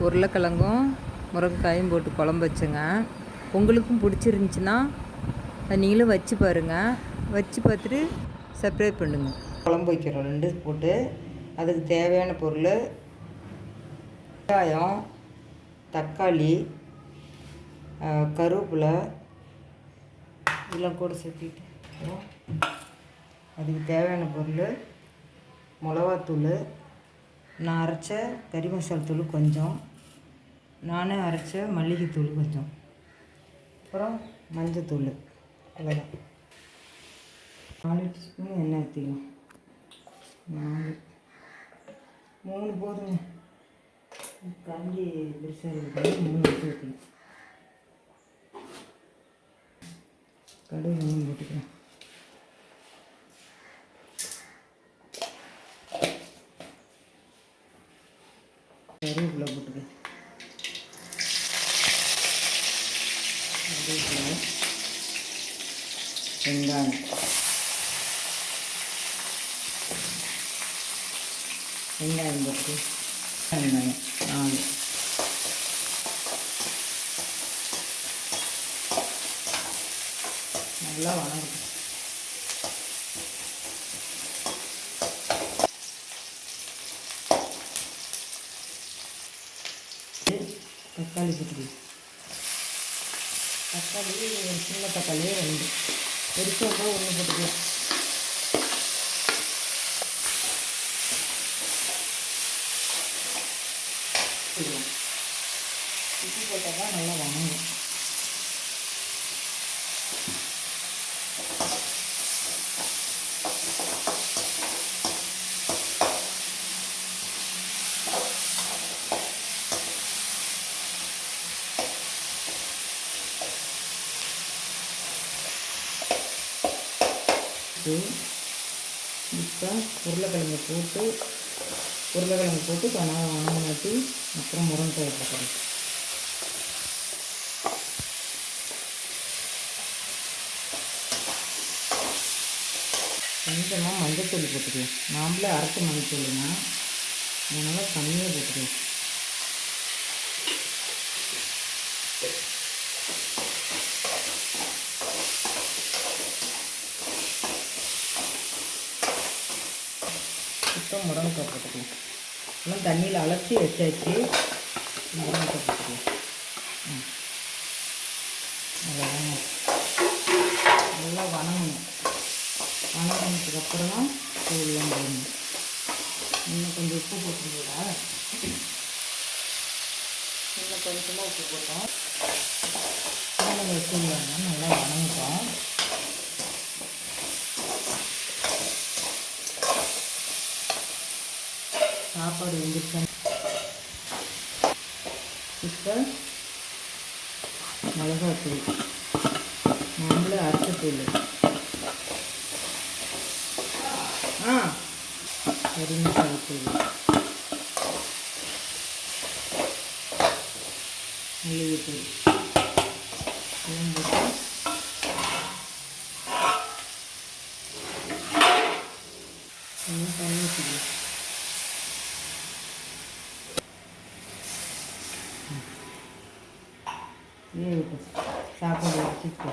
உருளைக்கிழங்கும் முருங்கைக்காயும் போட்டு குழம்பு வச்சேங்க. உங்களுக்கும் பிடிச்சிருந்துச்சின்னா நீங்களும் வச்சு பாருங்கள். வச்சு பார்த்துட்டு சப்ஸ்கிரைப் பண்ணுங்கள். குழம்பு வைக்கிறோம் 2 போட்டு. அதுக்கு தேவையான பொருள் வெங்காயம், தக்காளி, கருவேப்பிலை இதெல்லாம் கூட சேர்த்துக்கிட்டு அதுக்கு தேவையான பொருள் மிளகாத்தூள், நான் அரைச்ச கறி மசாலா தூள் கொஞ்சம், நானே அரைச்ச மல்லிகைத்தூள் கொஞ்சம், அப்புறம் மஞ்சத்தூள். அவ்வளோதான். 4 டீஸ்பூன் எண்ணெய் ஊற்றிக்கலாம். 3 போதுங்க. கஞ்சி பெருசாக இருக்குது. 3 ஊற்றிக்கலாம். கடுகு எண்ணெய் போட்டுக்கலாம். கருவேப்பிலை போட்டுக்கலாம். வெங்காயம், வெங்காயம் போட்டு வெங்காயம் 4 நல்லா வணங்கும். தக்காளி போட்டுக்கலாம். தக்காளி சின்ன தக்காளியே 2, பெருசாக 1 போட்டுக்கலாம். உப்பு போட்டால் தான் நல்லா வணங்கும். இப்போ உருளைக்கிழங்கு போட்டு கொஞ்சம் வணங்கி அப்புறம் முருங்கைக்காய் போட்டுக்கலாம். கொஞ்சமாக மஞ்சத்தூள் போட்டுக்கலாம். நாம்ளே அரைச்ச மஞ்சத்தூள்னா அதனால் கம்மியாக போட்டுக்கலாம். இப்போ முருங்கைக்காய் போட்டுக்கலாம். எல்லாம் தண்ணியில் அலசி வச்சாச்சு. முருங்கைக்காய் போட்டுக்கலாம். நல்லா வணங்கணும். வணங்கினதுக்கப்புறம் தான் தூள்லாம் போடணும். இன்னும் கொஞ்சம் உப்பு போட்டுருந்தா இன்னும் கொஞ்சமாக உப்பு போட்டோம். இன்னும் வச்சுருவாங்க. நல்லா வணங்கிட்டோம். சாப்பாடு வெந்துருச்சு. இப்போ மிளகாத்தூள், நாமளே அரைச்ச தூள், கறி மசாலா தூள், மல்லிகைத்தூள் எல்லாம் போட்டு தண்ணி ஊற்றிக்கலாம். சாப்பாடு வச்சுட்டு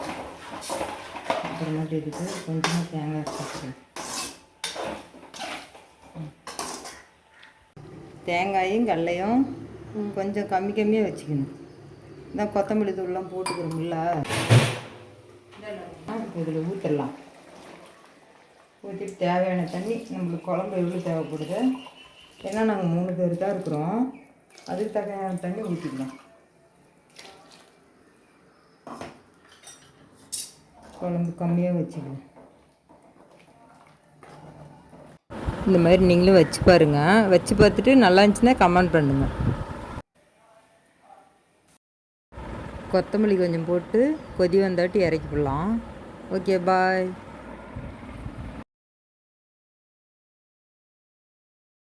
அப்புறமேட்டு இதுக்கு கொஞ்சமாக தேங்காய் சேர்த்துக்கலாம். தேங்காயும் கடலையும் கொஞ்சம் கம்மியாக வச்சுக்கணும். இந்த கொத்தமல்லி தூள்லாம் போட்டுக்கிறோம்ல, இதில் ஊற்றிடலாம். ஊற்றிட்டு தேவையான தண்ணி, நம்மளுக்கு குழம்பு எவ்வளோ தேவைப்படுது, ஏன்னா நாங்கள் 3 பேர் தான் இருக்கிறோம், அதுக்கு தகுந்த தண்ணி ஊற்றிக்கலாம். குழம்பு கம்மியாக வச்சுக்கலாம். இந்த மாதிரி நீங்களும் வச்சு பாருங்கள். வச்சு பார்த்துட்டு நல்லா இருந்துச்சுன்னா கமெண்ட் பண்ணுங்கள். கொத்தமல்லி கொஞ்சம் போட்டு கொதி வந்தாட்டி இறக்கி போடலாம். ஓகே, பாய்.